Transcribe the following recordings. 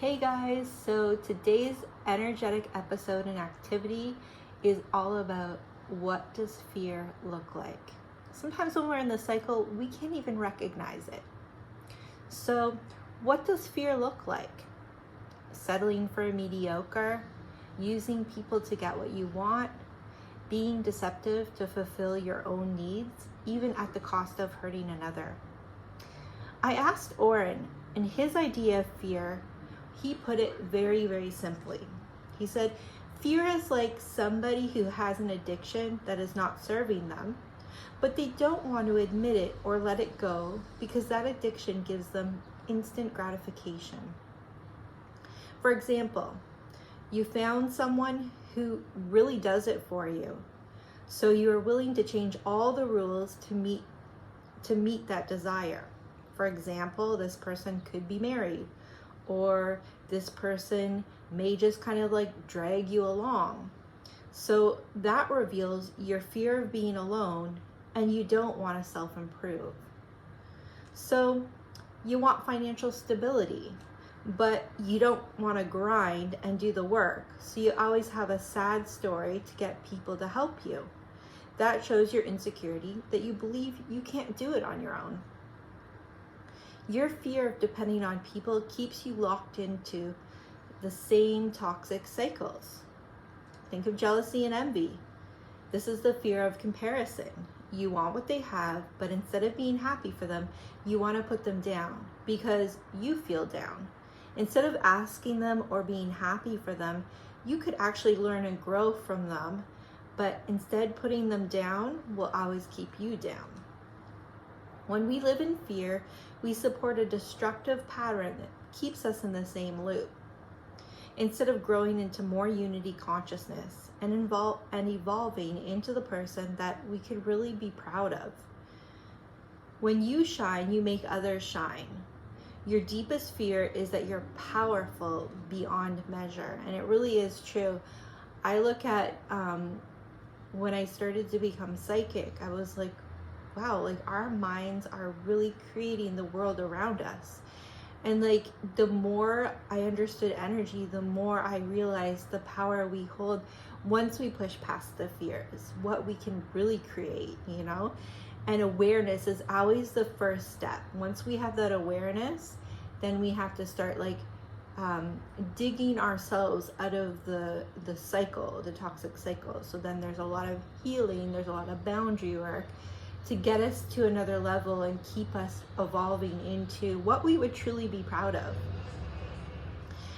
Hey guys, so today's energetic episode and activity is all about what does fear look like. Sometimes when we're in the cycle, we can't even recognize it. So, what does fear look like? Settling for mediocre, using people to get what you want, being deceptive to fulfill your own needs, even at the cost of hurting another. I asked Oren, and his idea of fear, he put it very, very simply. He said, fear is like somebody who has an addiction that is not serving them, but they don't want to admit it or let it go because that addiction gives them instant gratification. For example, you found someone who really does it for you, so you are willing to change all the rules to meet that desire. For example, this person could be married, or this person may just kind of like drag you along. So that reveals your fear of being alone, and you don't want to self-improve. So you want financial stability, but you don't want to grind and do the work. So you always have a sad story to get people to help you. That shows your insecurity that you believe you can't do it on your own. Your fear of depending on people keeps you locked into the same toxic cycles. Think of jealousy and envy. This is the fear of comparison. You want what they have, but instead of being happy for them, you want to put them down because you feel down. Instead of asking them or being happy for them, you could actually learn and grow from them, but instead putting them down will always keep you down. When we live in fear, we support a destructive pattern that keeps us in the same loop, instead of growing into more unity consciousness and evolving into the person that we could really be proud of. When you shine, you make others shine. Your deepest fear is that you're powerful beyond measure, and it really is true. I look at when I started to become psychic, I was like, wow, like our minds are really creating the world around us. And like the more I understood energy, the more I realized the power we hold once we push past the fears, what we can really create, you know? And awareness is always the first step. Once we have that awareness, then we have to start like digging ourselves out of the cycle, the toxic cycle. So then there's a lot of healing, there's a lot of boundary work to get us to another level and keep us evolving into what we would truly be proud of.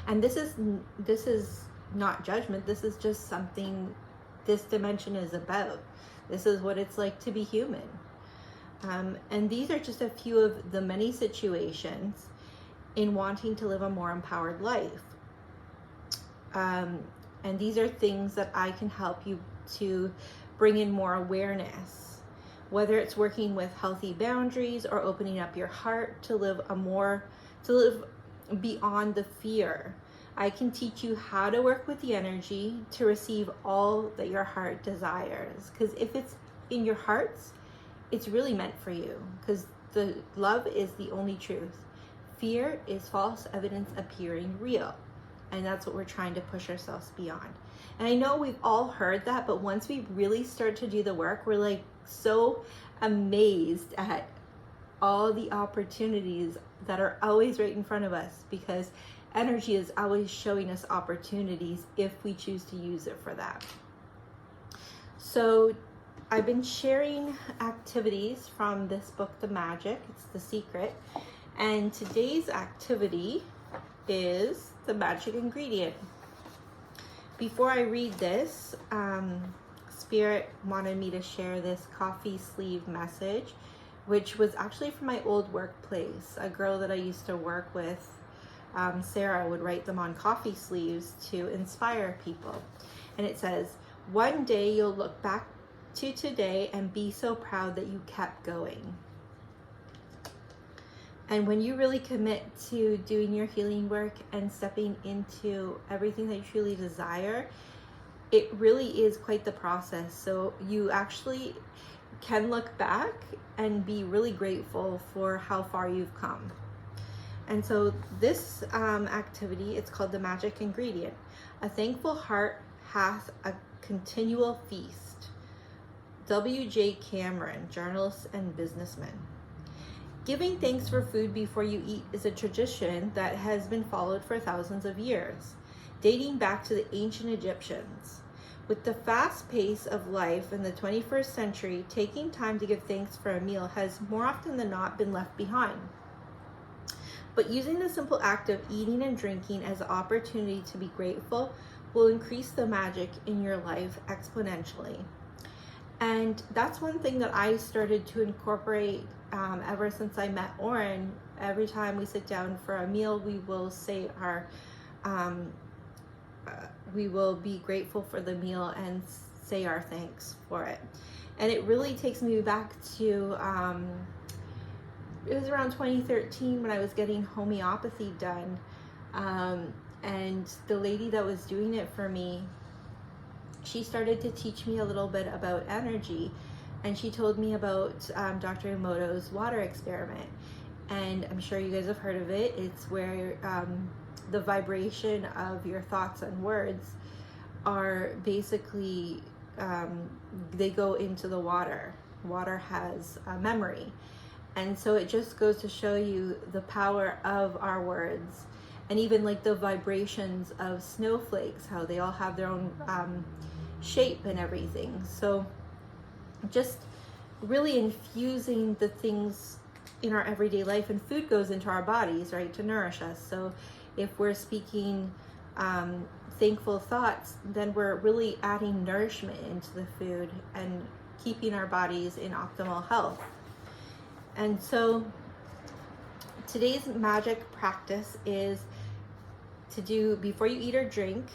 And this is not judgment. This is just something this dimension is about. This is what it's like to be human. And these are just a few of the many situations in wanting to live a more empowered life. And these are things that I can help you to bring in more awareness, whether it's working with healthy boundaries or opening up your heart to live beyond the fear. I can teach you how to work with the energy to receive all that your heart desires. Because if it's in your hearts, it's really meant for you. Because the love is the only truth. Fear is false evidence appearing real. And that's what we're trying to push ourselves beyond. And I know we've all heard that, but once we really start to do the work, we're like so amazed at all the opportunities that are always right in front of us, because energy is always showing us opportunities if we choose to use it for that. So I've been sharing activities from this book, The Magic, it's The Secret. And today's activity is the magic ingredient. Before I read this, Spirit wanted me to share this coffee sleeve message, which was actually from my old workplace. A girl that I used to work with, Sarah, would write them on coffee sleeves to inspire people. And it says, "One day you'll look back to today and be so proud that you kept going." And when you really commit to doing your healing work and stepping into everything that you truly desire, it really is quite the process. So you actually can look back and be really grateful for how far you've come. And so this activity, it's called the magic ingredient. A thankful heart hath a continual feast. W.J. Cameron, journalist and businessman. Giving thanks for food before you eat is a tradition that has been followed for thousands of years, dating back to the ancient Egyptians. With the fast pace of life in the 21st century, taking time to give thanks for a meal has more often than not been left behind. But using the simple act of eating and drinking as an opportunity to be grateful will increase the magic in your life exponentially. And that's one thing that I started to incorporate ever since I met Oren. Every time we sit down for a meal, we will say we will be grateful for the meal and say our thanks for it. And it really takes me back to, it was around 2013 when I was getting homeopathy done. And the lady that was doing it for me, she started to teach me a little bit about energy. And she told me about Dr. Emoto's water experiment. And I'm sure you guys have heard of it. It's where the vibration of your thoughts and words are basically, they go into the water. Water has a memory. And so it just goes to show you the power of our words. And even like the vibrations of snowflakes, how they all have their own shape and everything. So just really infusing the things in our everyday life, and food goes into our bodies, right, to nourish us. So if we're speaking thankful thoughts, then we're really adding nourishment into the food and keeping our bodies in optimal health. And so today's magic practice is to do, before you eat or drink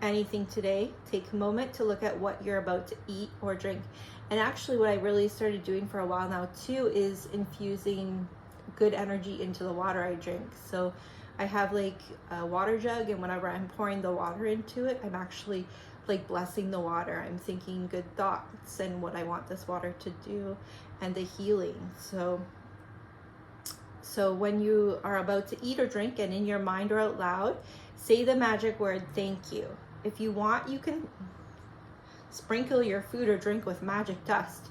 anything today, take a moment to look at what you're about to eat or drink. And actually what I really started doing for a while now too is infusing good energy into the water I drink. So I have like a water jug, and whenever I'm pouring the water into it, I'm actually like blessing the water. I'm thinking good thoughts and what I want this water to do and the healing. So when you are about to eat or drink, and in your mind or out loud, say the magic word, thank you. If you want, you can sprinkle your food or drink with magic dust.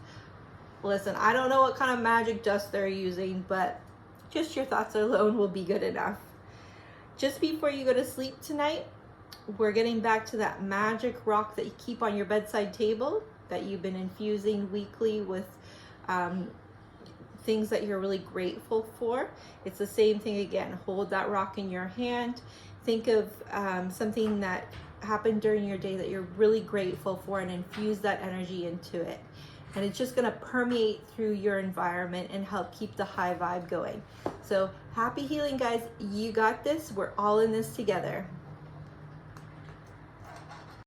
Listen, I don't know what kind of magic dust they're using, but just your thoughts alone will be good enough. Just before you go to sleep tonight, we're getting back to that magic rock that you keep on your bedside table that you've been infusing weekly with things that you're really grateful for. It's the same thing again. Hold that rock in your hand. Think of something that happened during your day that you're really grateful for, and infuse that energy into it. And it's just going to permeate through your environment and help keep the high vibe going. So happy healing, guys. You got this. We're all in this together.